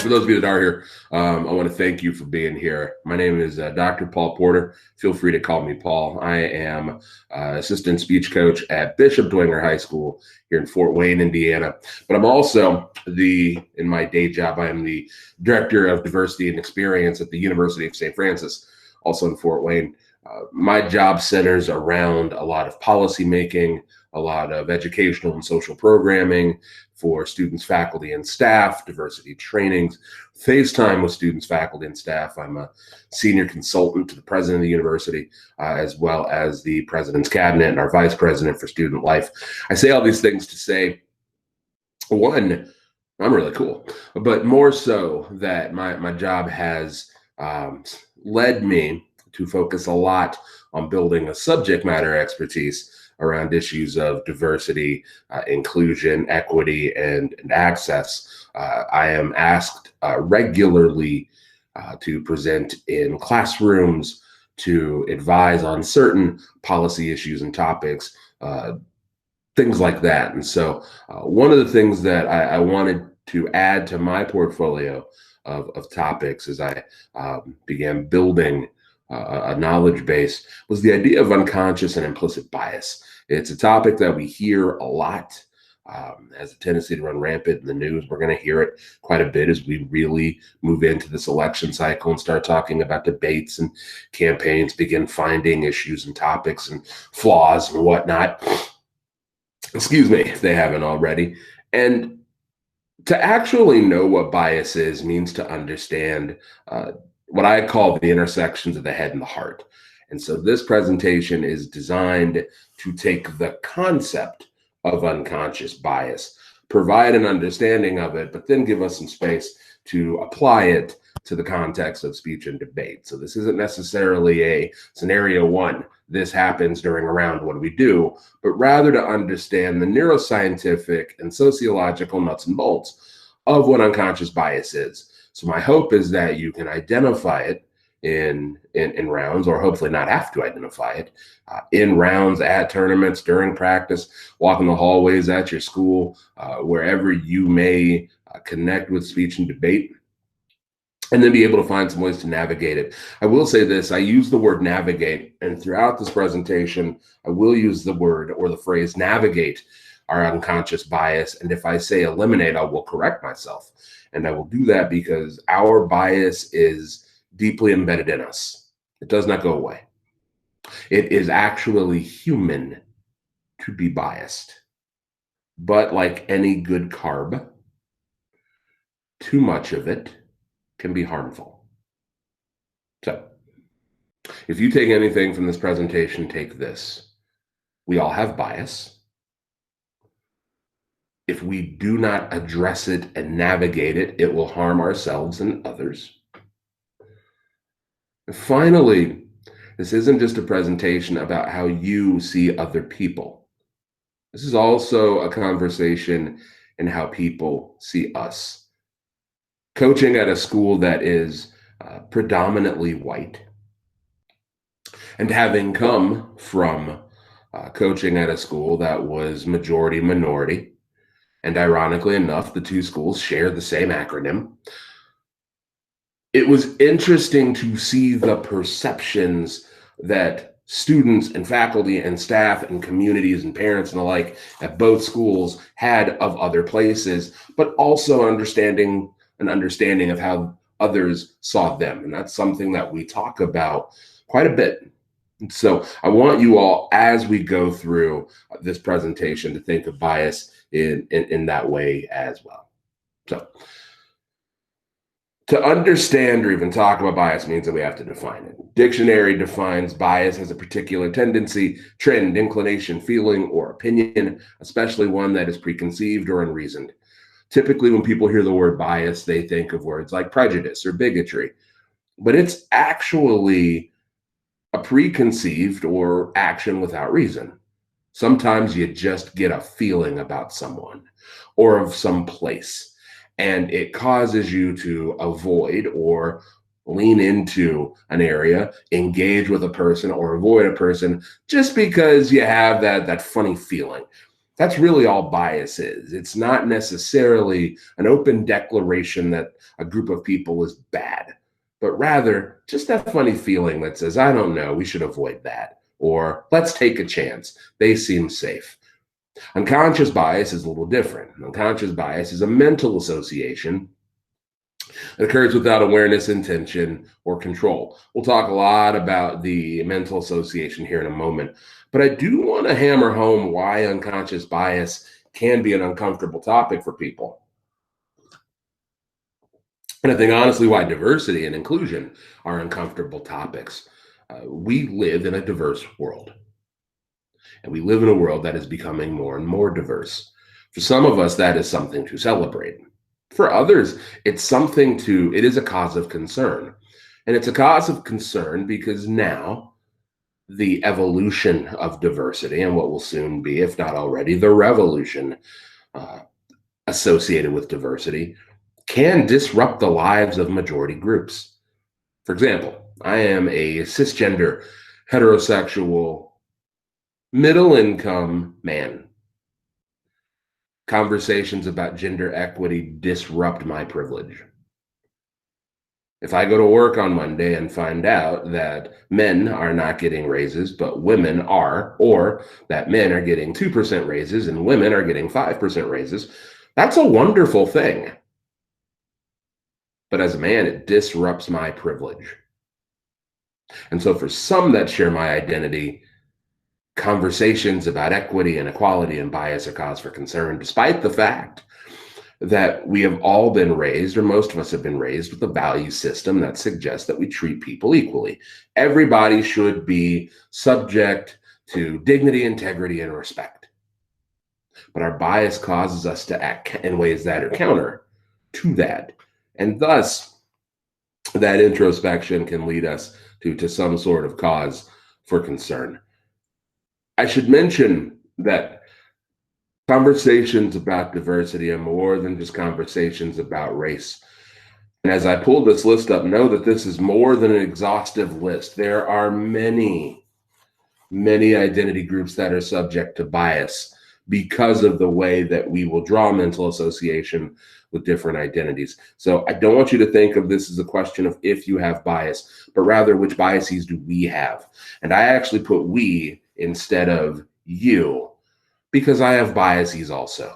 for those of you that are here, I want to thank you for being here. My name is Dr. Paul Porter. Feel free to call me Paul. I am assistant speech coach at Bishop Dwenger High School here in Fort Wayne, Indiana. But I'm also in my day job, I am the Director of Diversity and Experience at the University of St. Francis, also in Fort Wayne. My job centers around a lot of policy making, a lot of educational and social programming for students, faculty, and staff, diversity trainings, FaceTime with students, faculty, and staff. I'm a senior consultant to the president of the university, as well as the president's cabinet and our vice president for student life. I say all these things to say, one, I'm really cool, but more so that my job has led me to focus a lot on building a subject matter expertise around issues of diversity, inclusion, equity, and access. I am asked regularly to present in classrooms, to advise on certain policy issues and topics, things like that. And so one of the things that I wanted to add to my portfolio of topics as I began building a knowledge base was the idea of unconscious and implicit bias. It's a topic that we hear a lot, has a tendency to run rampant in the news. We're going to hear it quite a bit as we really move into this election cycle and start talking about debates and campaigns, begin finding issues and topics and flaws and whatnot. Excuse me, if they haven't already. And to actually know what bias is means to understand what I call the intersections of the head and the heart. And so this presentation is designed to take the concept of unconscious bias, provide an understanding of it, but then give us some space to apply it to the context of speech and debate. So this isn't necessarily a scenario one, this happens during a round, what do we do? But rather to understand the neuroscientific and sociological nuts and bolts of what unconscious bias is. So my hope is that you can identify it in rounds, or hopefully not have to identify it in rounds, at tournaments, during practice, walking the hallways at your school, wherever you may connect with speech and debate, and then be able to find some ways to navigate it. I will say this, I use the word navigate, and throughout this presentation, I will use the word or the phrase navigate our unconscious bias. And if I say eliminate, I will correct myself. And I will do that because our bias is deeply embedded in us. It does not go away. It is actually human to be biased. But like any good carb, too much of it can be harmful. So if you take anything from this presentation, take this. We all have bias. If we do not address it and navigate it, it will harm ourselves and others. And finally, this isn't just a presentation about how you see other people. This is also a conversation in how people see us. Coaching at a school that is predominantly white, and having come from coaching at a school that was majority minority, and ironically enough, the two schools share the same acronym. It was interesting to see the perceptions that students and faculty and staff and communities and parents and the like at both schools had of other places, but also an understanding of how others saw them. And that's something that we talk about quite a bit. And so I want you all, as we go through this presentation, to think of bias in that way as well. So to understand or even talk about bias means that we have to define it. Dictionary defines bias as a particular tendency, trend, inclination, feeling, or opinion, especially one that is preconceived or unreasoned. Typically, when people hear the word bias, they think of words like prejudice or bigotry, but it's actually a preconceived or action without reason. Sometimes you just get a feeling about someone or of some place, and it causes you to avoid or lean into an area, engage with a person or avoid a person just because you have that funny feeling. That's really all bias is. It's not necessarily an open declaration that a group of people is bad, but rather just that funny feeling that says, I don't know, we should avoid that. Or let's take a chance. They seem safe. Unconscious bias is a little different. Unconscious bias is a mental association that occurs without awareness, intention, or control. We'll talk a lot about the mental association here in a moment, but I do want to hammer home why unconscious bias can be an uncomfortable topic for people. And I think honestly why diversity and inclusion are uncomfortable topics. We live in a diverse world, and we live in a world that is becoming more and more diverse. For some of us, that is something to celebrate. For others, it is a cause of concern. And it's a cause of concern because now the evolution of diversity and what will soon be, if not already, the revolution uh, associated with diversity can disrupt the lives of majority groups. For example, I am a cisgender, heterosexual, middle income man. Conversations about gender equity disrupt my privilege. If I go to work on Monday and find out that men are not getting raises, but women are, or that men are getting 2% raises and women are getting 5% raises, that's a wonderful thing. But as a man, it disrupts my privilege. And so for some that share my identity, conversations about equity and equality and bias are cause for concern, despite the fact that we have all been raised, or most of us have been raised, with a value system that suggests that we treat people equally. Everybody should be subject to dignity, integrity, and respect. But our bias causes us to act in ways that are counter to that. And thus, that introspection can lead us to some sort of cause for concern. I should mention that conversations about diversity are more than just conversations about race. And as I pull this list up, know that this is more than an exhaustive list. There are many, many identity groups that are subject to bias because of the way that we will draw mental association with different identities. So I don't want you to think of this as a question of if you have bias, but rather which biases do we have? And I actually put we instead of you, because I have biases also.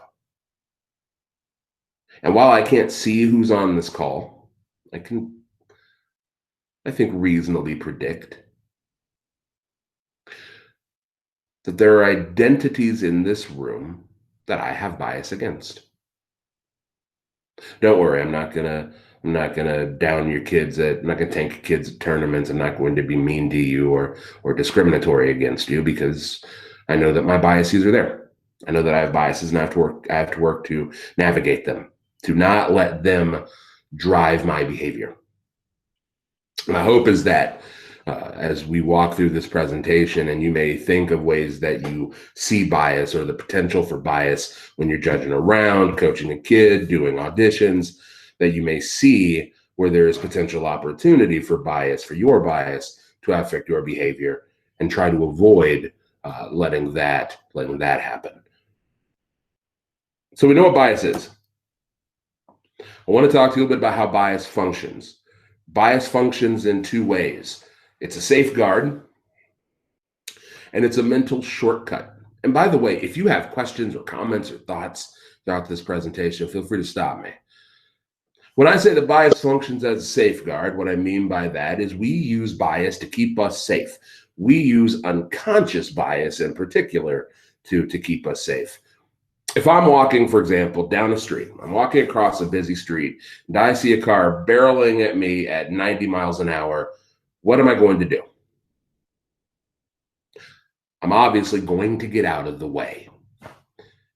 And while I can't see who's on this call, I think, reasonably predict that there are identities in this room that I have bias against. Don't worry, I'm not gonna down your kids I'm not gonna tank your kids at tournaments. I'm not going to be mean to you or discriminatory against you, because I know that my biases are there. I know that I have biases and I have to work to navigate them, to not let them drive my behavior. My hope is that as we walk through this presentation, and you may think of ways that you see bias or the potential for bias when you're judging around, coaching a kid, doing auditions, that you may see where there is potential opportunity for bias, for your bias to affect your behavior, and try to avoid letting that happen. So we know what bias is. I want to talk to you a little bit about how bias functions. Bias functions in two ways. It's a safeguard, and it's a mental shortcut. And by the way, if you have questions or comments or thoughts throughout this presentation, feel free to stop me. When I say that bias functions as a safeguard, what I mean by that is we use bias to keep us safe. We use unconscious bias in particular to keep us safe. If I'm walking, for example, down a street, I'm walking across a busy street, and I see a car barreling at me at 90 miles an hour, what am I going to do? I'm obviously going to get out of the way.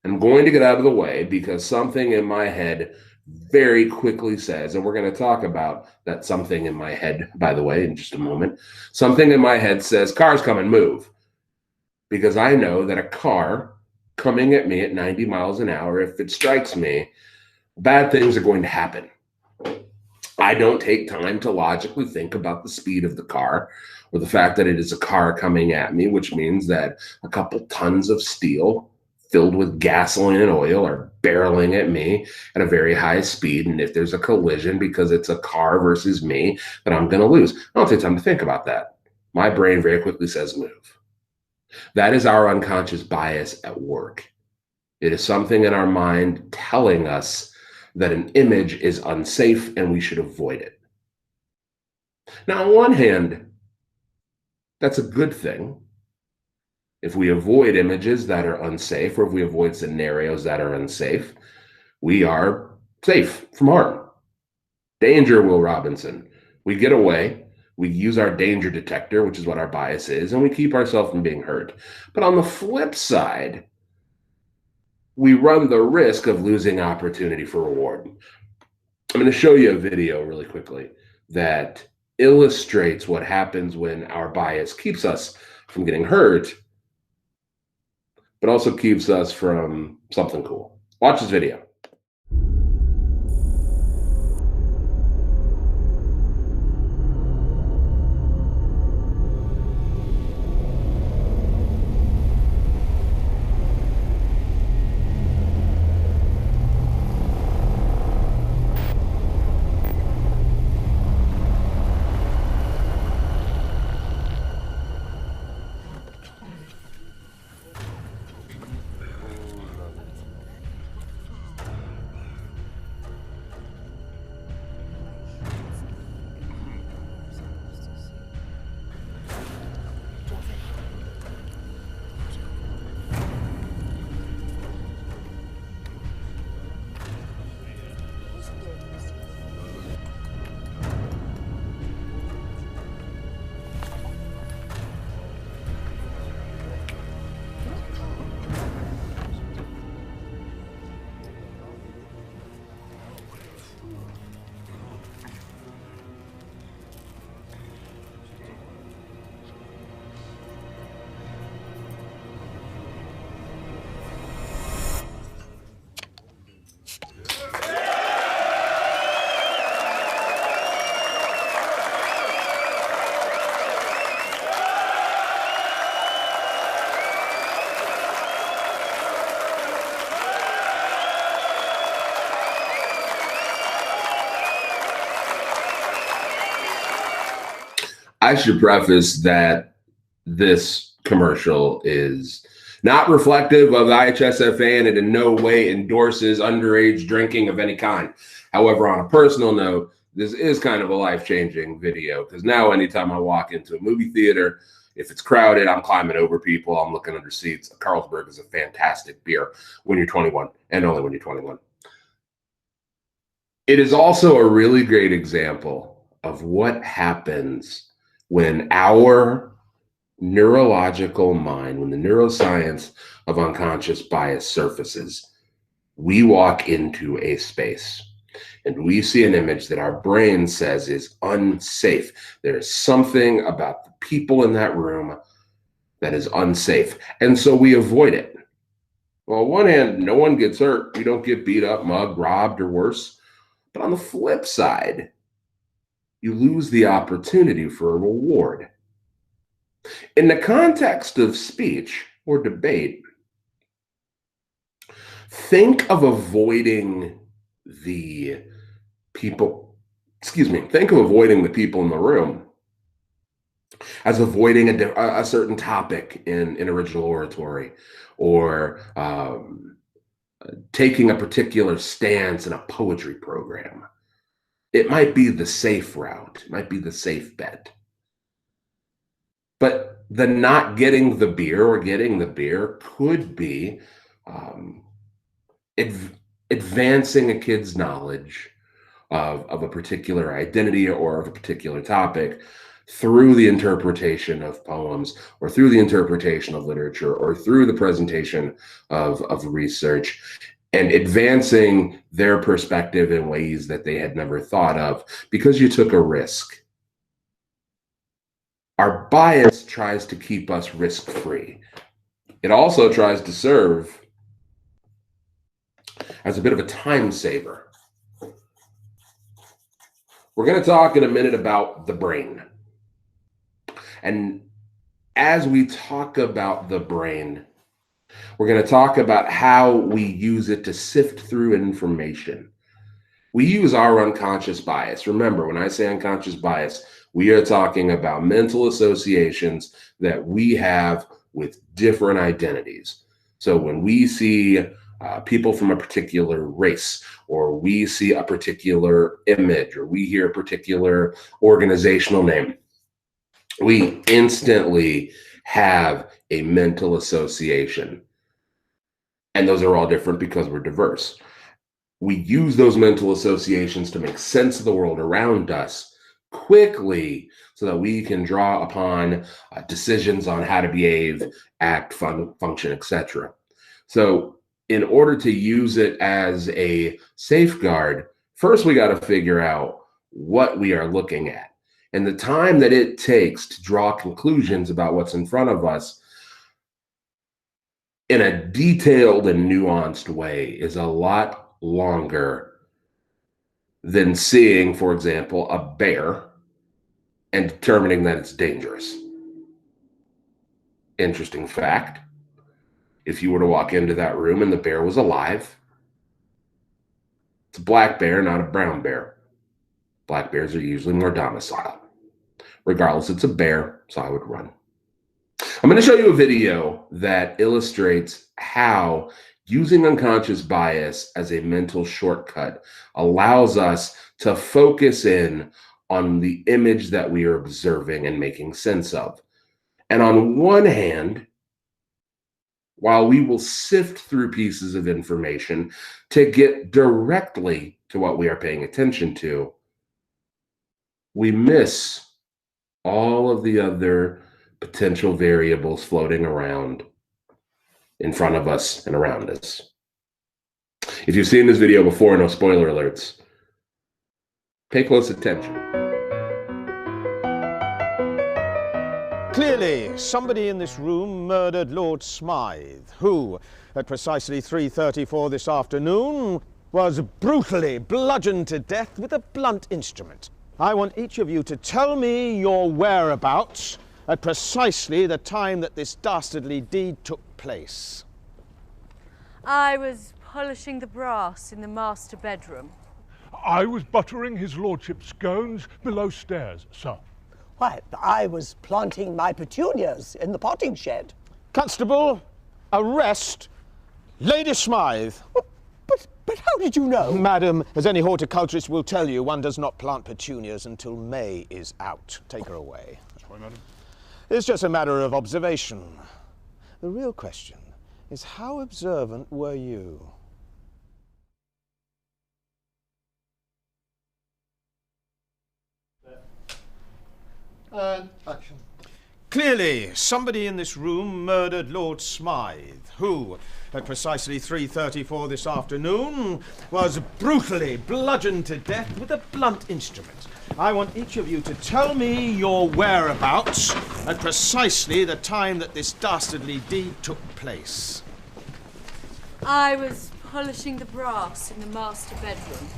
I'm going to get out of the way because something in my head very quickly says, and we're going to talk about that something in my head, by the way, in just a moment. Something in my head says, cars come and move. Because I know that a car coming at me at 90 miles an hour, if it strikes me, bad things are going to happen. I don't take time to logically think about the speed of the car or the fact that it is a car coming at me, which means that a couple tons of steel filled with gasoline and oil are barreling at me at a very high speed. And if there's a collision because it's a car versus me, then I'm going to lose. I don't take time to think about that. My brain very quickly says move. That is our unconscious bias at work. It is something in our mind telling us that an image is unsafe and we should avoid it. Now, on one hand, that's a good thing. If we avoid images that are unsafe, or if we avoid scenarios that are unsafe, we are safe from harm. Danger, Will Robinson. We get away, we use our danger detector, which is what our bias is, and we keep ourselves from being hurt. But on the flip side, we run the risk of losing opportunity for reward. I'm going to show you a video really quickly that illustrates what happens when our bias keeps us from getting hurt, but also keeps us from something cool. Watch this video. I should preface that this commercial is not reflective of the IHSFA, and it in no way endorses underage drinking of any kind. However, on a personal note, this is kind of a life-changing video, because now anytime I walk into a movie theater, if it's crowded, I'm climbing over people, I'm looking under seats. Carlsberg is a fantastic beer when you're 21, and only when you're 21. It is also a really great example of what happens when our neurological mind, when the neuroscience of unconscious bias surfaces. We walk into a space and we see an image that our brain says is unsafe. There's something about the people in that room that is unsafe. And so we avoid it. Well, on one hand, no one gets hurt. We don't get beat up, mugged, robbed, or worse. But on the flip side, you lose the opportunity for a reward. In the context of speech or debate, think of avoiding the people, think of avoiding the people in the room as avoiding a certain topic in original oratory, or taking a particular stance in a poetry program. It might be the safe route, it might be the safe bet. But the not getting the beer or getting the beer could be advancing a kid's knowledge of a particular identity or of a particular topic through the interpretation of poems, or through the interpretation of literature, or through the presentation of research, and advancing their perspective in ways that they had never thought of because you took a risk. Our bias tries to keep us risk-free. It also tries to serve as a bit of a time saver. We're going to talk in a minute about the brain. And as we talk about the brain, We're going to talk about how we use it to sift through information. We use our unconscious bias. Remember, when I say unconscious bias, we are talking about mental associations that we have with different identities. So when we see people from a particular race, or we see a particular image, or we hear a particular organizational name, we instantly have a mental association. And those are all different because we're diverse. We use those mental associations to make sense of the world around us quickly so that we can draw upon decisions on how to behave, act, function, etc. So in order to use it as a safeguard, first we got to figure out what we are looking at. And the time that it takes to draw conclusions about what's in front of us in a detailed and nuanced way is a lot longer than seeing, for example, a bear and determining that it's dangerous. Interesting fact, if you were to walk into that room and the bear was alive, it's a black bear, not a brown bear. Black bears are usually more docile. Regardless, it's a bear, so I would run. I'm going to show you a video that illustrates how using unconscious bias as a mental shortcut allows us to focus in on the image that we are observing and making sense of. And on one hand, while we will sift through pieces of information to get directly to what we are paying attention to, we miss all of the other potential variables floating around in front of us and around us. If you've seen this video before, no spoiler alerts, pay close attention. Clearly, somebody in this room murdered Lord Smythe, who, at precisely 3:34 this afternoon, was brutally bludgeoned to death with a blunt instrument. I want each of you to tell me your whereabouts at precisely the time that this dastardly deed took place. I was polishing the brass in the master bedroom. I was buttering his lordship's scones below stairs, sir. Why, I was planting my petunias in the potting shed. Constable, arrest Lady Smythe. But how did you know? Madam, as any horticulturist will tell you, one does not plant petunias until May is out. Take her away. Sorry, madam. It's just a matter of observation. The real question is, how observant were you? Action. Clearly, somebody in this room murdered Lord Smythe, who, at precisely 3:34 this afternoon, was brutally bludgeoned to death with a blunt instrument. I want each of you to tell me your whereabouts at precisely the time that this dastardly deed took place. I was polishing the brass in the master bedroom.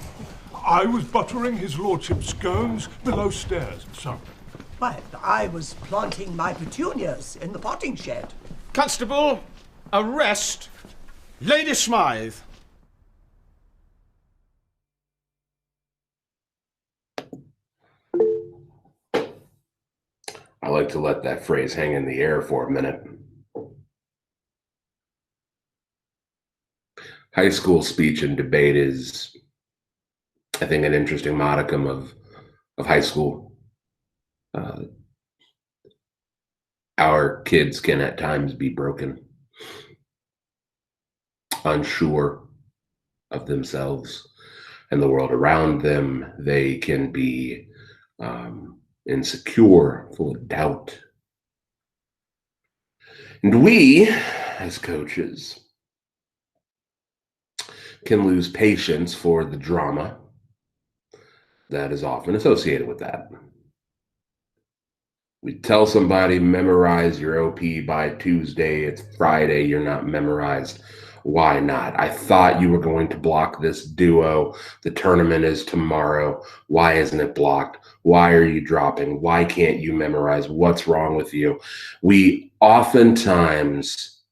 I was buttering his lordship's scones below stairs, sir. Why, I was planting my petunias in the potting shed. Constable, arrest Lady Smythe. I like to let that phrase hang in the air for a minute. High school speech and debate is, I think, an interesting modicum of high school. Our kids can at times be broken, unsure of themselves and the world around them. They can be insecure, full of doubt. And we, as coaches, can lose patience for the drama that is often associated with that. We tell somebody, memorize your OP by Tuesday. It's Friday. You're not memorized. Why not? I thought you were going to block this duo. The tournament is tomorrow. Why isn't it blocked? Why are you dropping? Why can't you memorize? What's wrong with you? We oftentimes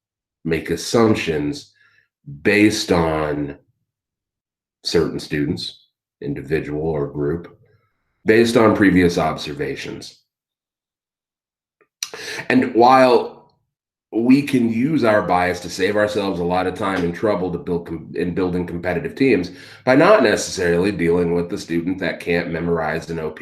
make assumptions based on certain students, individual or group, based on previous observations. And while we can use our bias to save ourselves a lot of time and trouble to building competitive teams by not necessarily dealing with the student that can't memorize an OP.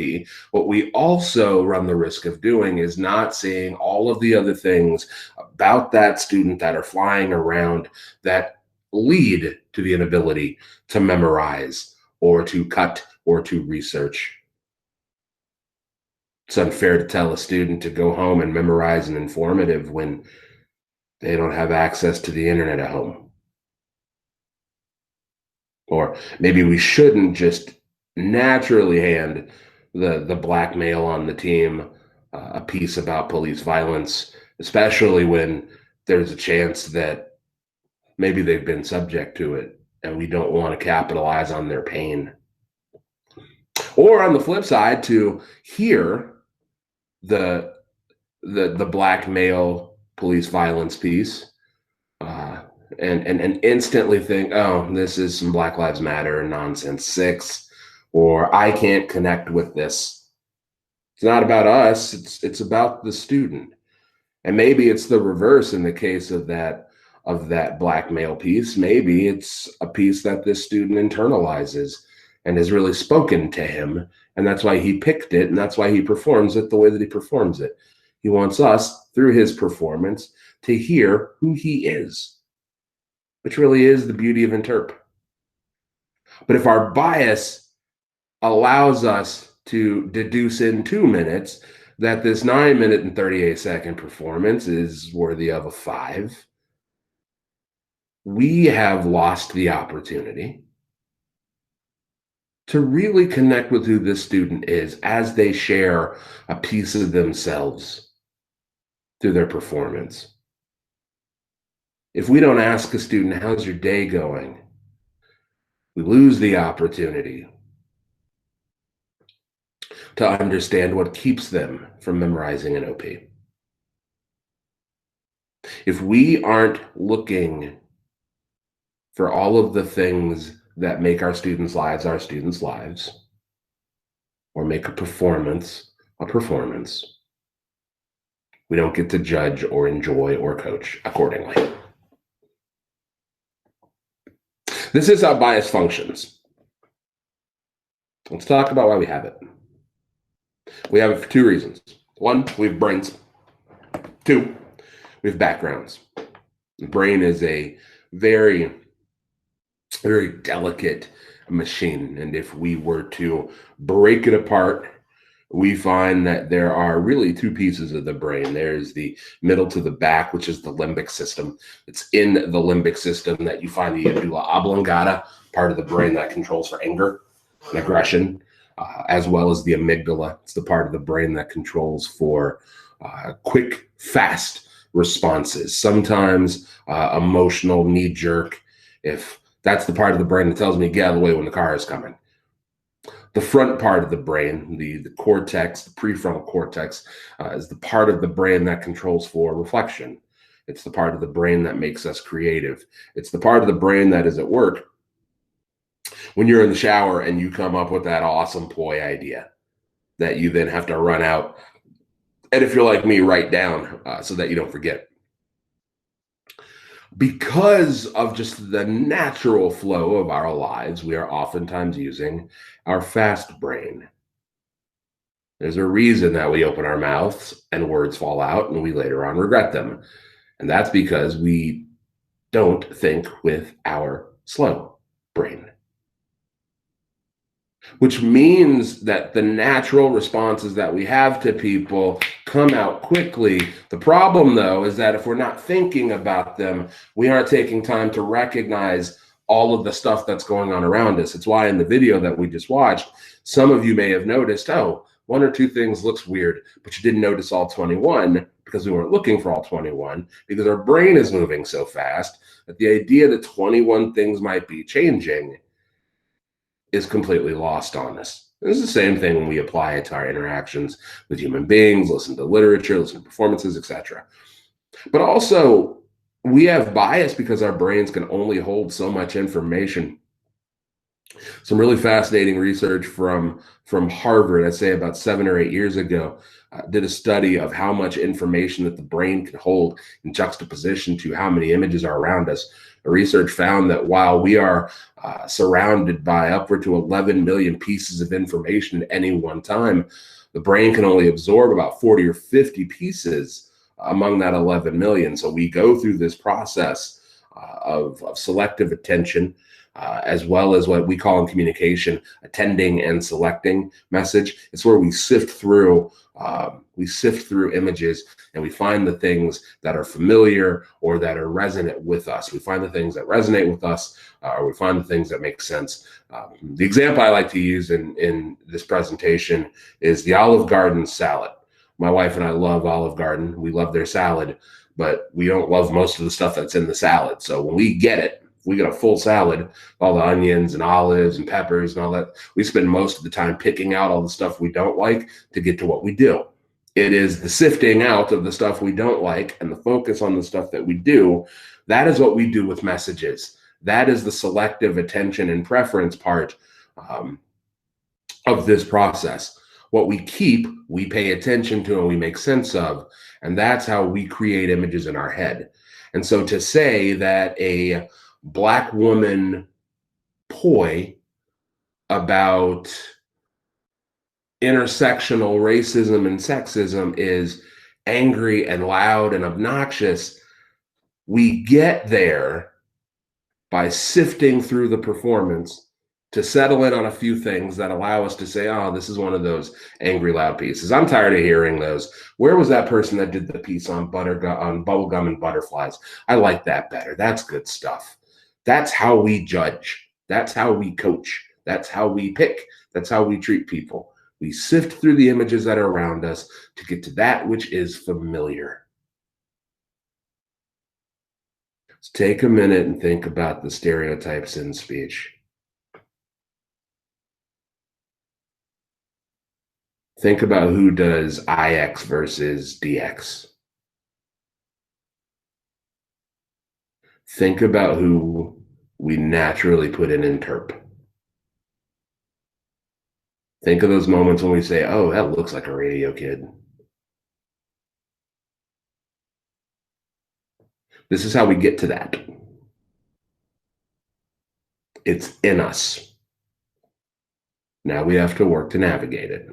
What we also run the risk of doing is not seeing all of the other things about that student that are flying around that lead to the inability to memorize or to cut or to research. It's unfair to tell a student to go home and memorize an informative when they don't have access to the internet at home. Or maybe we shouldn't just naturally hand the black male on the team a piece about police violence, especially when there's a chance that maybe they've been subject to it and we don't want to capitalize on their pain. Or on the flip side, to hear the black male police violence piece and instantly think, oh, this is some Black Lives Matter nonsense 6, or I can't connect with this. It's not about us, it's about the student. And maybe it's the reverse in the case of that black male piece. Maybe it's a piece that this student internalizes and has really spoken to him, and that's why he picked it, and that's why he performs it the way that he performs it. He wants us, through his performance, to hear who he is, which really is the beauty of interp. But if our bias allows us to deduce in 2 minutes that this 9-minute and 38-second performance is worthy of a 5, we have lost the opportunity to really connect with who this student is as they share a piece of themselves through their performance. If we don't ask a student, how's your day going? We lose the opportunity to understand what keeps them from memorizing an OP. If we aren't looking for all of the things that make our students' lives, or make a performance, we don't get to judge or enjoy or coach accordingly. This is how bias functions. Let's talk about why we have it. We have it for 2 reasons. 1, we have brains. 2, we have backgrounds. The brain is a very delicate machine, and if we were to break it apart, we find that there are really 2 pieces of the brain. There's the middle to the back, which is the limbic system. It's in the limbic system that you find the medulla oblongata, part of the brain that controls for anger and aggression, as well as the amygdala. It's the part of the brain that controls for quick, fast responses, sometimes emotional, knee-jerk, if that's the part of the brain that tells me get out of the way when the car is coming. The front part of the brain, the cortex, the prefrontal cortex, is the part of the brain that controls for reflection. It's the part of the brain that makes us creative. It's the part of the brain that is at work when you're in the shower and you come up with that awesome ploy idea that you then have to run out, and if you're like me, write down so that you don't forget. Because of just the natural flow of our lives, we are oftentimes using our fast brain. There's a reason that we open our mouths and words fall out and we later on regret them. And that's because we don't think with our slow brain. Which means that the natural responses that we have to people come out quickly. The problem, though, is that if we're not thinking about them, we aren't taking time to recognize all of the stuff that's going on around us. It's why in the video that we just watched, some of you may have noticed, oh, 1 or 2 things looks weird, but you didn't notice all 21 because we weren't looking for all 21, because our brain is moving so fast that the idea that 21 things might be changing is completely lost on us. It's the same thing when we apply it to our interactions with human beings, listen to literature, listen to performances, etc. But also, we have bias because our brains can only hold so much information. Some really fascinating research from Harvard, I'd say about 7 or 8 years ago, did a study of how much information that the brain can hold in juxtaposition to how many images are around us. The research found that while we are surrounded by upward to 11 million pieces of information at any one time, the brain can only absorb about 40 or 50 pieces among that 11 million. So we go through this process of selective attention, as well as what we call in communication, attending and selecting message. It's where we sift through images and we find the things that are familiar or that are resonant with us. We find the things that resonate with us, or we find the things that make sense. The example I like to use in this presentation is the Olive Garden salad. My wife and I love Olive Garden. We love their salad, but we don't love most of the stuff that's in the salad. So when we get it, we get a full salad, all the onions and olives and peppers and all that. We spend most of the time picking out all the stuff we don't like to get to what we do. It is the sifting out of the stuff we don't like and the focus on the stuff that we do. That is what we do with messages. That is the selective attention and preference part of this process. What we keep, we pay attention to and we make sense of. And that's how we create images in our head. And so to say that a Black woman poi about intersectional racism and sexism is angry and loud and obnoxious, we get there by sifting through the performance to settle in on a few things that allow us to say, oh, this is one of those angry, loud pieces. I'm tired of hearing those. Where was that person that did the piece on bubblegum and butterflies? I like that better. That's good stuff. That's how we judge. That's how we coach. That's how we pick. That's how we treat people. We sift through the images that are around us to get to that which is familiar. Let's take a minute and think about the stereotypes in speech. Think about who does IX versus DX. Think about who we naturally put in interp. Think of those moments when we say, oh, that looks like a radio kid. This is how we get to that. It's in us. Now we have to work to navigate it.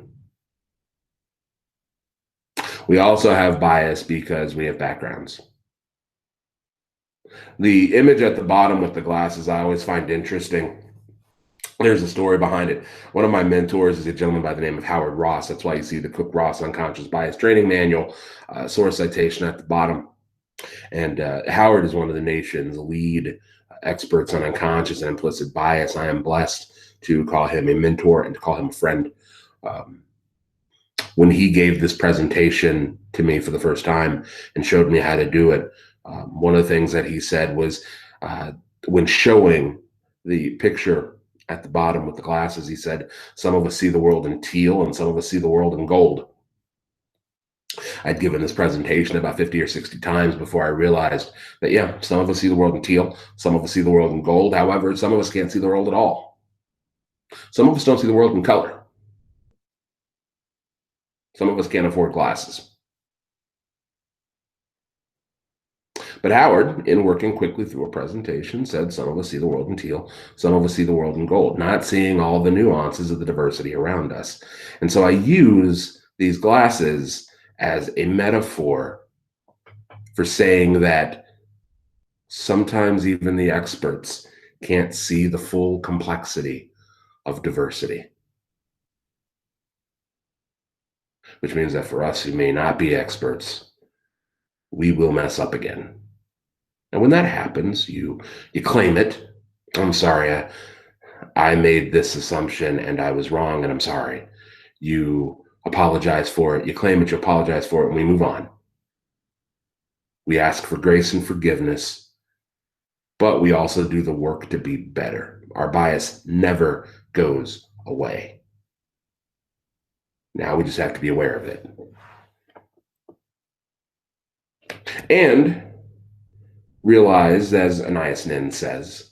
We also have bias because we have backgrounds. The image at the bottom with the glasses I always find interesting. There's a story behind it. One of my mentors is a gentleman by the name of Howard Ross. That's why you see the Cook-Ross Unconscious Bias Training Manual, source citation at the bottom. And Howard is one of the nation's lead experts on unconscious and implicit bias. I am blessed to call him a mentor and to call him a friend. When he gave this presentation to me for the first time and showed me how to do it, one of the things that he said was when showing the picture at the bottom with the glasses, he said, some of us see the world in teal and some of us see the world in gold. I'd given this presentation about 50 or 60 times before I realized that, yeah, some of us see the world in teal, some of us see the world in gold. However, some of us can't see the world at all. Some of us don't see the world in color. Some of us can't afford glasses. But Howard, in working quickly through a presentation, said some of us see the world in teal, some of us see the world in gold, not seeing all the nuances of the diversity around us. And so I use these glasses as a metaphor for saying that sometimes even the experts can't see the full complexity of diversity. Which means that for us who may not be experts, we will mess up again. And when that happens, you claim it. I'm sorry, I made this assumption and I was wrong and I'm sorry. You apologize for it, you claim it, you apologize for it, and we move on. We ask for grace and forgiveness, but we also do the work to be better. Our bias never goes away. Now we just have to be aware of it. And Realize, as Anais Nin says,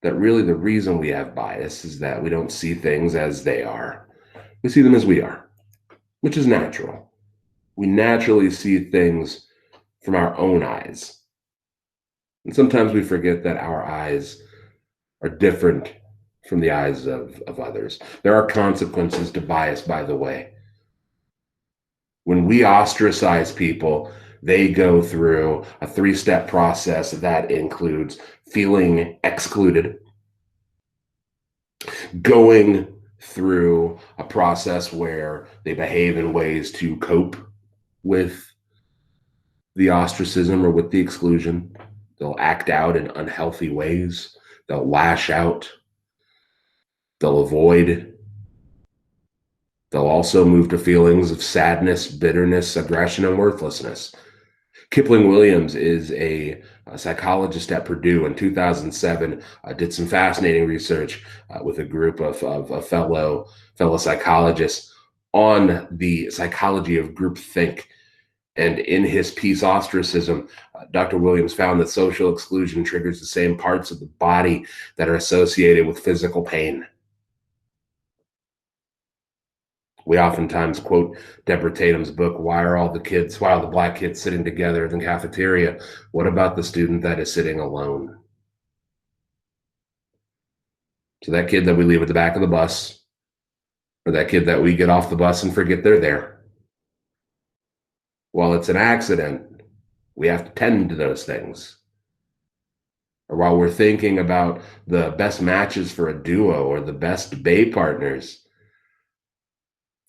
that really the reason we have bias is that we don't see things as they are. We see them as we are, which is natural. We naturally see things from our own eyes. And sometimes we forget that our eyes are different from the eyes of others. There are consequences to bias, by the way. When we ostracize people, they go through a 3-step process that includes feeling excluded, going through a process where they behave in ways to cope with the ostracism or with the exclusion. They'll act out in unhealthy ways. They'll lash out. They'll avoid. They'll also move to feelings of sadness, bitterness, aggression, and worthlessness. Kipling Williams is a psychologist at Purdue. In 2007, did some fascinating research with a group of fellow psychologists on the psychology of groupthink. And in his piece, Ostracism, Dr. Williams found that social exclusion triggers the same parts of the body that are associated with physical pain. We oftentimes quote Deborah Tatum's book, why are the black kids sitting together in the cafeteria? What about the student that is sitting alone? So that kid that we leave at the back of the bus, or that kid that we get off the bus and forget they're there. While it's an accident, we have to tend to those things. Or while we're thinking about the best matches for a duo or the best bay partners,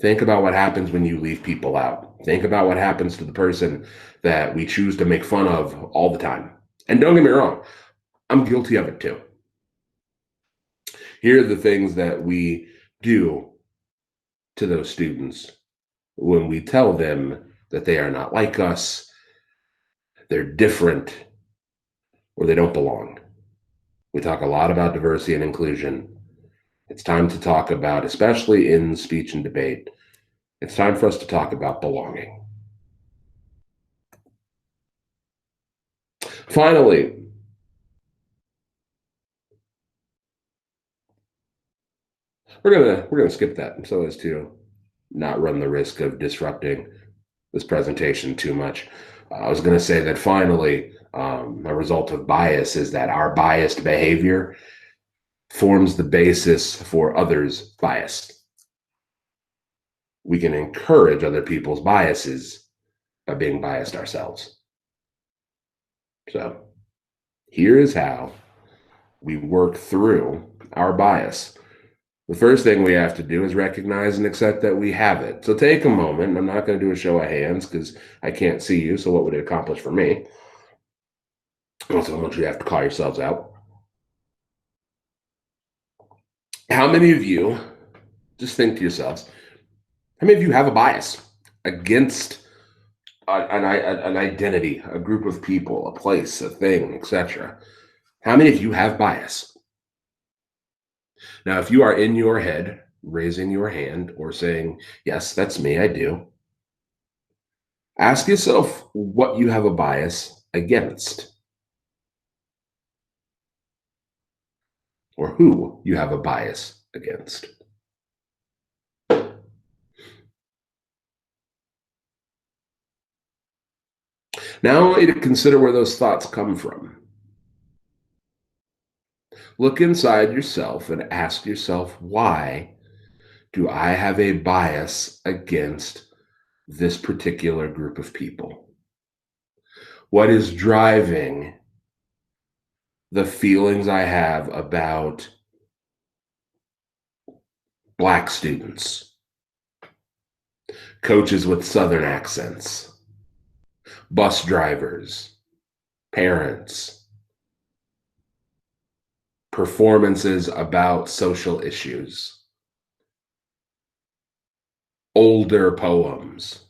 think about what happens when you leave people out. Think about what happens to the person that we choose to make fun of all the time. And don't get me wrong, I'm guilty of it too. Here are the things that we do to those students when we tell them that they are not like us, they're different, or they don't belong. We talk a lot about diversity and inclusion. It's time to talk about, especially in speech and debate, it's time for us to talk about belonging. Finally, we're gonna skip that so as to not run the risk of disrupting this presentation too much. I was going to say that finally, a result of bias is that our biased behavior forms the basis for others' bias. We can encourage other people's biases by being biased ourselves. So here is how we work through our bias. The first thing we have to do is recognize and accept that we have it. So take a moment. I'm not going to do a show of hands because I can't see you. So what would it accomplish for me? Also, I want you to have to call yourselves out. How many of you, just think to yourselves, how many of you have a bias against an identity, a group of people, a place, a thing, etc.? How many of you have bias? Now, if you are in your head, raising your hand or saying, yes, that's me, I do, ask yourself what you have a bias against, or who you have a bias against. Now I want you to consider where those thoughts come from. Look inside yourself and ask yourself, why do I have a bias against this particular group of people? What is driving the feelings I have about Black students, coaches with Southern accents, bus drivers, parents, performances about social issues, older poems,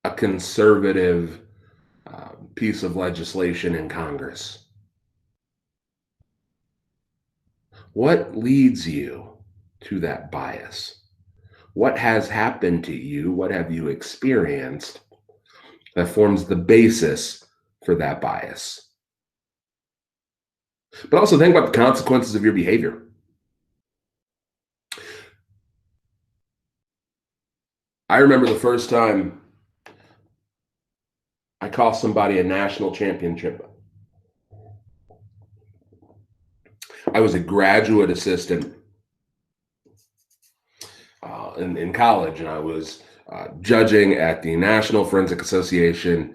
a conservative piece of legislation in Congress? What leads you to that bias? What has happened to you? What have you experienced that forms the basis for that bias. But also think about the consequences of your behavior. I remember the first time I cost somebody a national championship. I was a graduate assistant in college, and I was judging at the National Forensic Association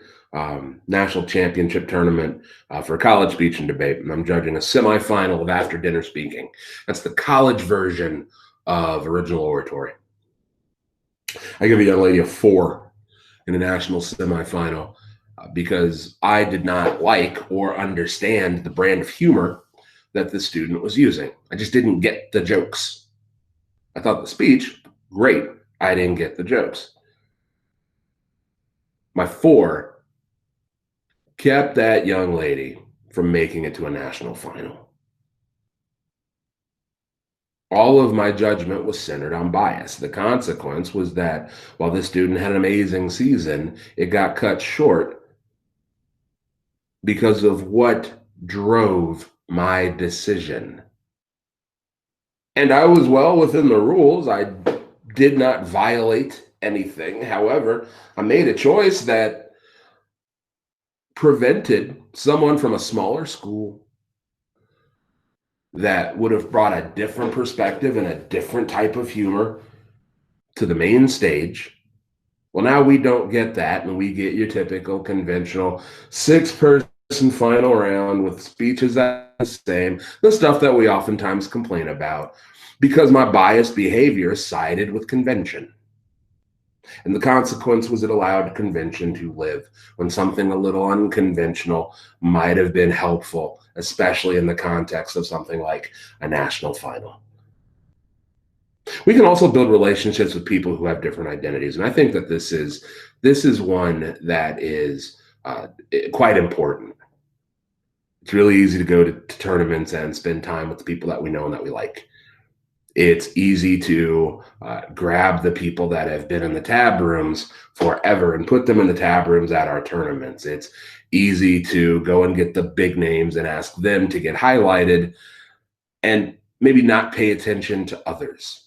National Championship Tournament for college speech and debate. And I'm judging a semifinal of after dinner speaking. That's the college version of original oratory. I give a young lady a 4 in a national semifinal because I did not like or understand the brand of humor that the student was using. I just didn't get the jokes. I thought the speech, great. I didn't get the jokes. My 4 kept that young lady from making it to a national final. All of my judgment was centered on bias. The consequence was that while this student had an amazing season, it got cut short because of what drove my decision. And I was well within the rules. I did not violate anything. However, I made a choice that prevented someone from a smaller school that would have brought a different perspective and a different type of humor to the main stage. Well, now we don't get that, and we get your typical conventional 6-person final round with speeches that are the same, the stuff that we oftentimes complain about, because my biased behavior sided with convention. And the consequence was it allowed convention to live when something a little unconventional might have been helpful, especially in the context of something like a national final. We can also build relationships with people who have different identities. And I think that this is one that is quite important. It's really easy to go to tournaments and spend time with the people that we know and that we like. It's easy to grab the people that have been in the tab rooms forever and put them in the tab rooms at our tournaments. It's easy to go and get the big names and ask them to get highlighted and maybe not pay attention to others.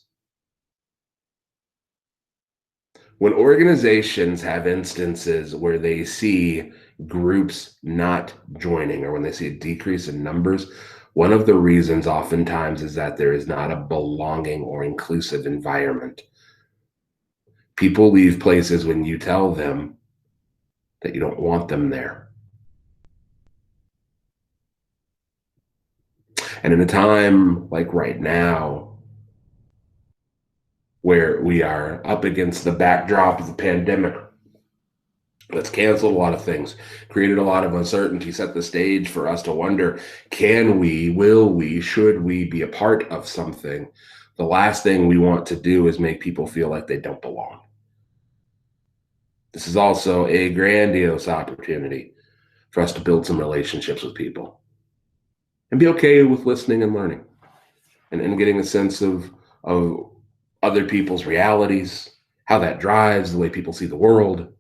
When organizations have instances where they see groups not joining or when they see a decrease in numbers, one of the reasons oftentimes is that there is not a belonging or inclusive environment. People leave places when you tell them that you don't want them there. And in a time like right now, where we are up against the backdrop of the pandemic, that's canceled a lot of things, created a lot of uncertainty, set the stage for us to wonder, can we, will we, should we be a part of something? The last thing we want to do is make people feel like they don't belong. This is also a grandiose opportunity for us to build some relationships with people and be okay with listening and learning and getting a sense of other people's realities, how that drives the way people see the world.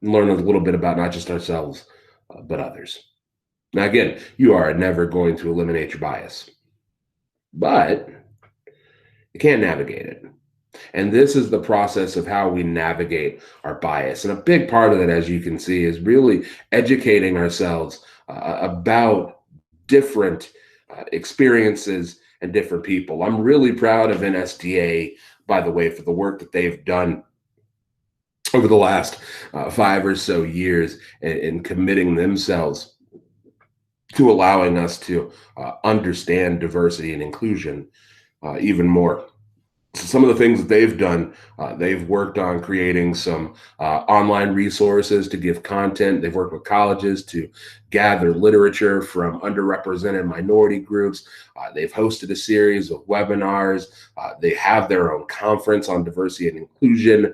Learn a little bit about not just ourselves, but others. Now, again, you are never going to eliminate your bias, but you can navigate it. And this is the process of how we navigate our bias. And a big part of it, as you can see, is really educating ourselves about different experiences and different people. I'm really proud of NSDA, by the way, for the work that they've done over the last 5 or so years in committing themselves to allowing us to understand diversity and inclusion even more. So some of the things that they've done, they've worked on creating some online resources to give content. They've worked with colleges to gather literature from underrepresented minority groups. They've hosted a series of webinars. They have their own conference on diversity and inclusion.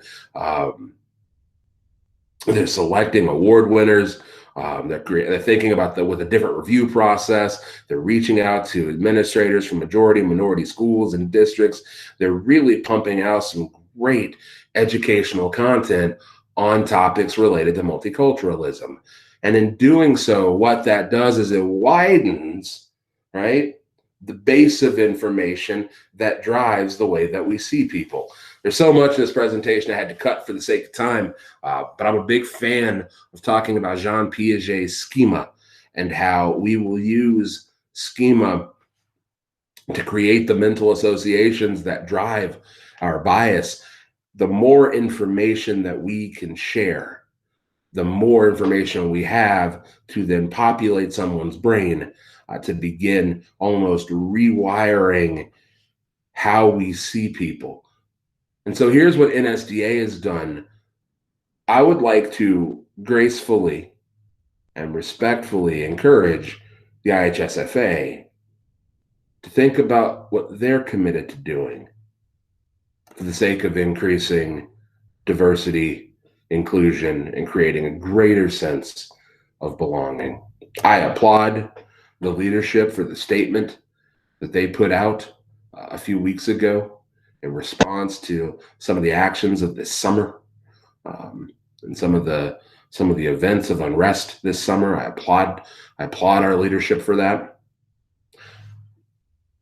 They're selecting award winners. They're thinking about with a different review process. They're reaching out to administrators from majority and minority schools and districts. They're really pumping out some great educational content on topics related to multiculturalism. And in doing so, what that does is it widens, right, the base of information that drives the way that we see people. There's so much in this presentation I had to cut for the sake of time, but I'm a big fan of talking about Jean Piaget's schema and how we will use schema to create the mental associations that drive our bias. The more information that we can share, the more information we have to then populate someone's brain to begin almost rewiring how we see people. And so here's what NSDA has done. I would like to gracefully and respectfully encourage the IHSFA to think about what they're committed to doing for the sake of increasing diversity, inclusion, and creating a greater sense of belonging. I applaud the leadership for the statement that they put out a few weeks ago in response to some of the actions of this summer and some of the events of unrest this summer. I applaud our leadership for that.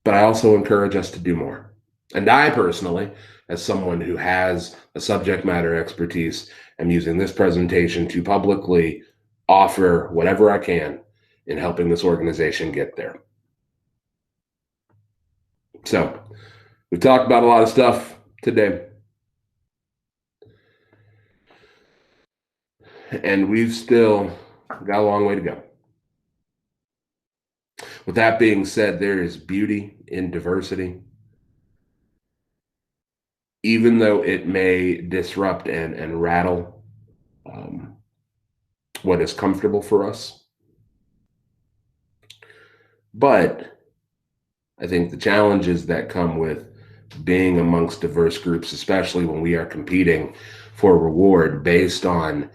But I also encourage us to do more. And I personally, as someone who has a subject matter expertise, am using this presentation to publicly offer whatever I can in helping this organization get there. So we've talked about a lot of stuff today. And we've still got a long way to go. With that being said, there is beauty in diversity. Even though it may disrupt and rattle what is comfortable for us. But I think the challenges that come with being amongst diverse groups, especially when we are competing for reward based on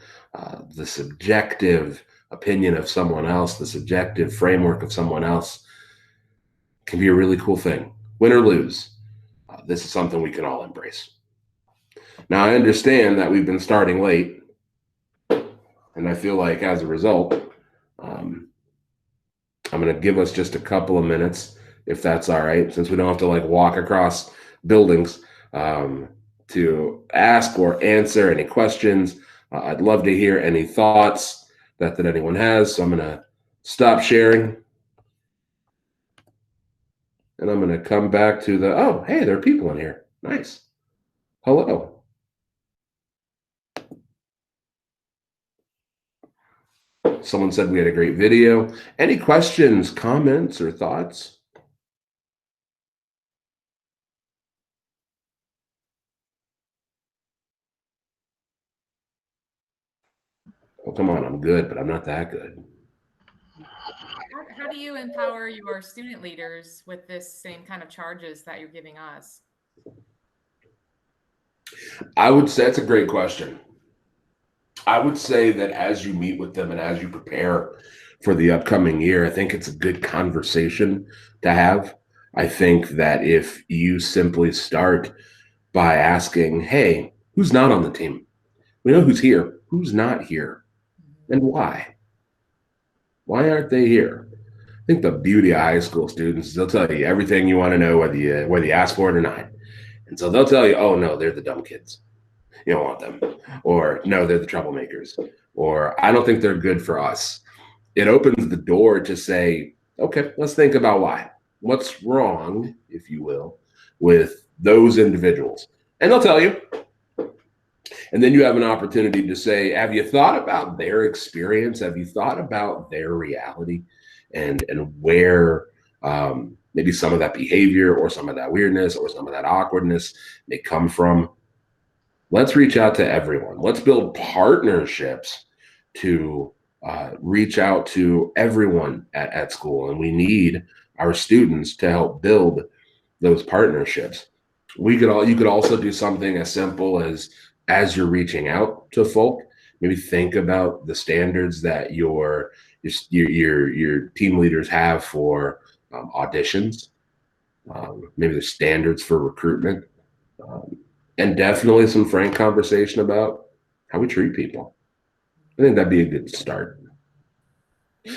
the subjective opinion of someone else, the subjective framework of someone else, can be a really cool thing. Win or lose, this is something we can all embrace. Now, I understand that we've been starting late, and I feel like as a result, I'm going to give us just a couple of minutes, if that's all right, since we don't have to like walk across buildings to ask or answer any questions. I'd love to hear any thoughts that anyone has. So I'm going to stop sharing. And I'm going to come back to the, oh, hey, there are people in here. Nice. Hello. Someone said we had a great video. Any questions, comments, or thoughts? Well, come on, I'm good, but I'm not that good. How do you empower your student leaders with this same kind of charges that you're giving us? I would say that's a great question. I would say that as you meet with them and as you prepare for the upcoming year, I think it's a good conversation to have. I think that if you simply start by asking, hey, who's not on the team? We know who's here, who's not here, and why? Why aren't they here? I think the beauty of high school students is they'll tell you everything you want to know, whether you ask for it or not. And so they'll tell you, oh, no, they're the dumb kids. You don't want them. Or no, they're the troublemakers. Or I don't think they're good for us. It opens the door to say, okay, let's think about why. What's wrong, if you will, with those individuals? And they'll tell you. And then you have an opportunity to say, have you thought about their experience? Have you thought about their reality and where maybe some of that behavior or some of that weirdness or some of that awkwardness may come from? Let's reach out to everyone. Let's build partnerships to reach out to everyone at school. And we need our students to help build those partnerships. You could also do something as simple as you're reaching out to folk, maybe think about the standards that your team leaders have for auditions, maybe the standards for recruitment, and definitely some frank conversation about how we treat people. I think that'd be a good start.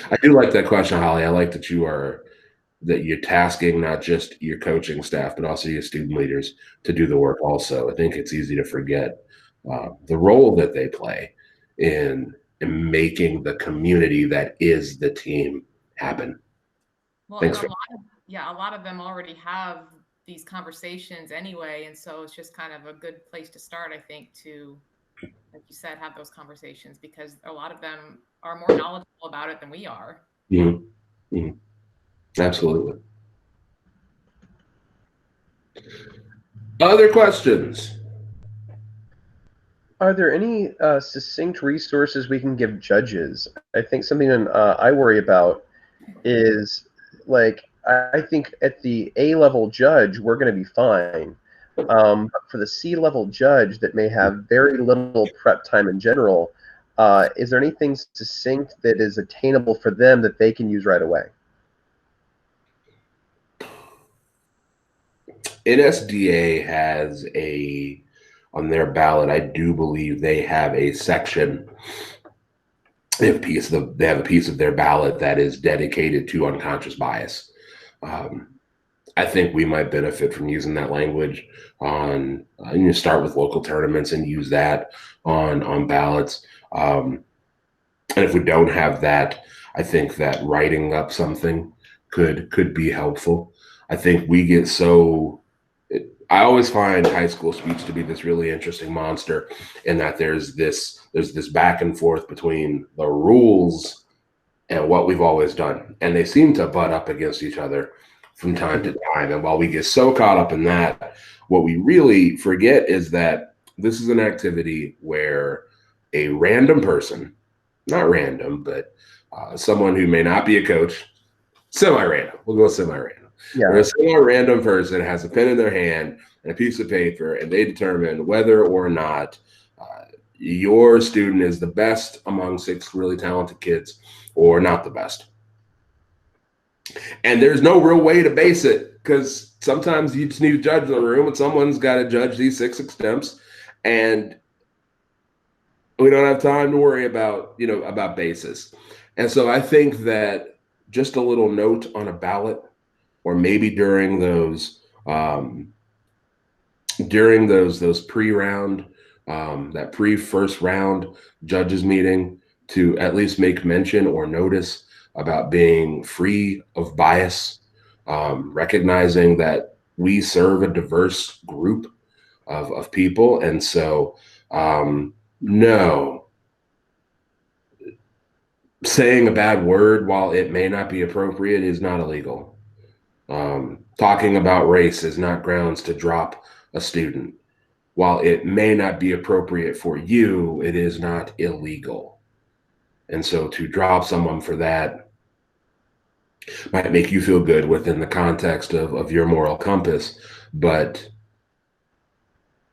I do like that question, Holly. I like that you're tasking not just your coaching staff, but also your student leaders to do the work also. I think it's easy to forget the role that they play in making the community that is the team happen. Well, Thanks and a lot of them already have these conversations anyway. And so it's just kind of a good place to start, I think, to, like you said, have those conversations, because a lot of them are more knowledgeable about it than we are. Mm-hmm. Mm-hmm. Absolutely. Other questions? Are there any succinct resources we can give judges? I think something I worry about is, like, I think at the A-level judge, we're going to be fine. But for the C-level judge that may have very little prep time in general, is there anything succinct that is attainable for them that they can use right away? NSDA has on their ballot, I do believe they have a section. They have a piece of their ballot that is dedicated to unconscious bias. I think we might benefit from using that language on. You start with local tournaments and use that on ballots. And if we don't have that, I think that writing up something could be helpful. I think we get so. I always find high school speech to be this really interesting monster, in that there's this back and forth between the rules and what we've always done, and they seem to butt up against each other from time to time. And while we get so caught up in that, what we really forget is that this is an activity where a random person, not random, but someone who may not be a coach, semi-random, we'll go semi-random. Yeah. Where a single random person has a pen in their hand and a piece of paper, and they determine whether or not your student is the best among 6 really talented kids or not the best. And there's no real way to base it, because sometimes you just need a judge in the room, and someone's got to judge these 6 extempts, and we don't have time to worry about basis. And so I think that just a little note on a ballot, or maybe during those pre-round, that pre-first round judges meeting, to at least make mention or notice about being free of bias, recognizing that we serve a diverse group of people. And so, no, saying a bad word while it may not be appropriate is not illegal. Talking about race is not grounds to drop a student. While it may not be appropriate for you, it is not illegal. And so to drop someone for that might make you feel good within the context of your moral compass, but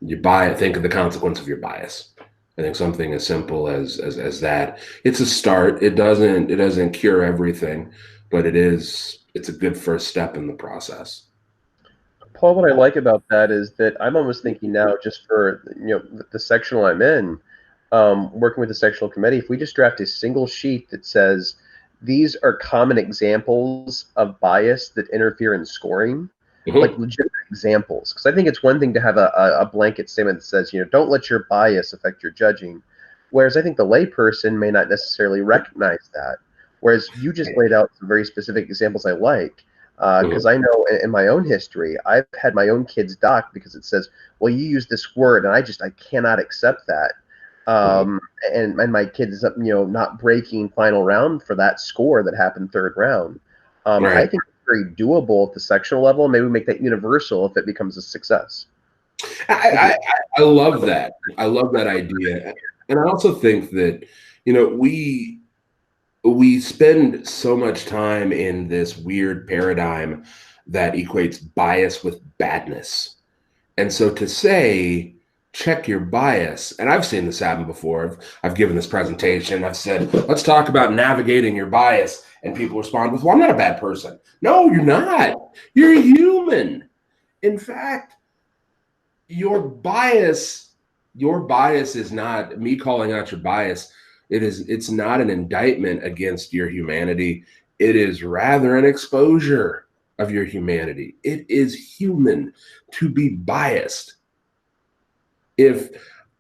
think of the consequence of your bias. I think something as simple as that. It's a start. It doesn't cure everything, but it's a good first step in the process. Paul, what I like about that is that I'm almost thinking now, just for the sectional I'm in, working with the sectional committee, if we just draft a single sheet that says these are common examples of bias that interfere in scoring, like legitimate examples. Because I think it's one thing to have a blanket statement that says, don't let your bias affect your judging. Whereas I think the layperson may not necessarily recognize that. Whereas you just laid out some very specific examples I like. Because I know in my own history, I've had my own kids docked because it says, well, you use this word, and I cannot accept that. And my kids, not breaking final round for that score that happened third round. Right. I think it's very doable at the sectional level. Maybe we make that universal if it becomes a success. I love that. I love that idea. And I also think that, we spend so much time in this weird paradigm that equates bias with badness. And so to say, check your bias, and I've seen this happen before. I've given this presentation. I've said, let's talk about navigating your bias. And people respond with, well, I'm not a bad person. No, you're not. You're a human. In fact, your bias your bias is not me calling out your bias. It's not an indictment against your humanity. It is rather an exposure of your humanity. It is human to be biased. If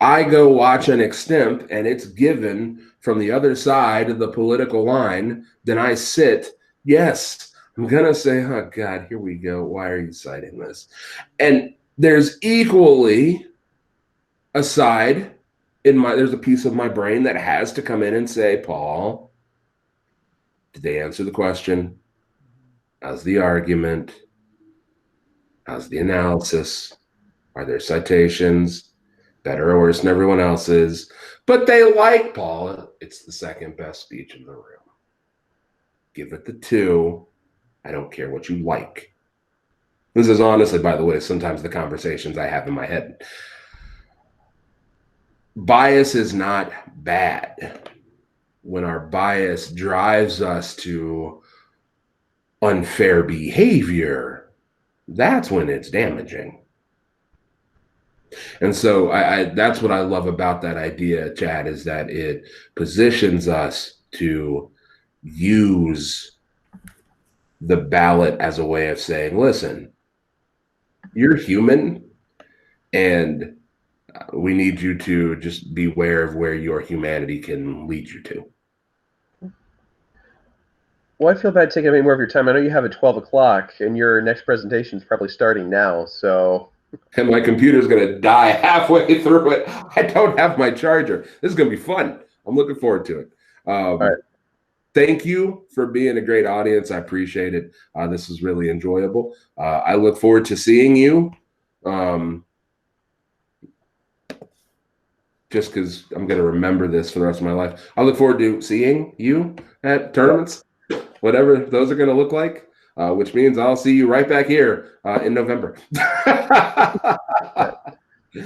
I go watch an extemp and it's given from the other side of the political line, then I sit, yes, I'm going to say, oh God, here we go. Why are you citing this? And there's equally a side there's a piece of my brain that has to come in and say, Paul, did they answer the question? How's the argument? How's the analysis? Are there citations? Better or worse than everyone else's? But they like Paul. It's the second best speech in the room. Give it the 2. I don't care what you like. This is honestly, by the way, sometimes the conversations I have in my head. Bias is not bad. When our bias drives us to unfair behavior, that's when it's damaging. And so that's what I love about that idea, Chad, is that it positions us to use the ballot as a way of saying, listen, you're human, and we need you to just beware of where your humanity can lead you to. Well, I feel bad taking any more of your time. I know you have at 12 o'clock, and your next presentation is probably starting now, so... And my computer's going to die halfway through it. I don't have my charger. This is going to be fun. I'm looking forward to it. All right. Thank you for being a great audience. I appreciate it. This is really enjoyable. I look forward to seeing you. Just because I'm going to remember this for the rest of my life. I look forward to seeing you at tournaments, whatever those are going to look like. Which means I'll see you right back here in November. I'll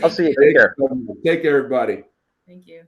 see you. Take care. Take care, everybody. Thank you.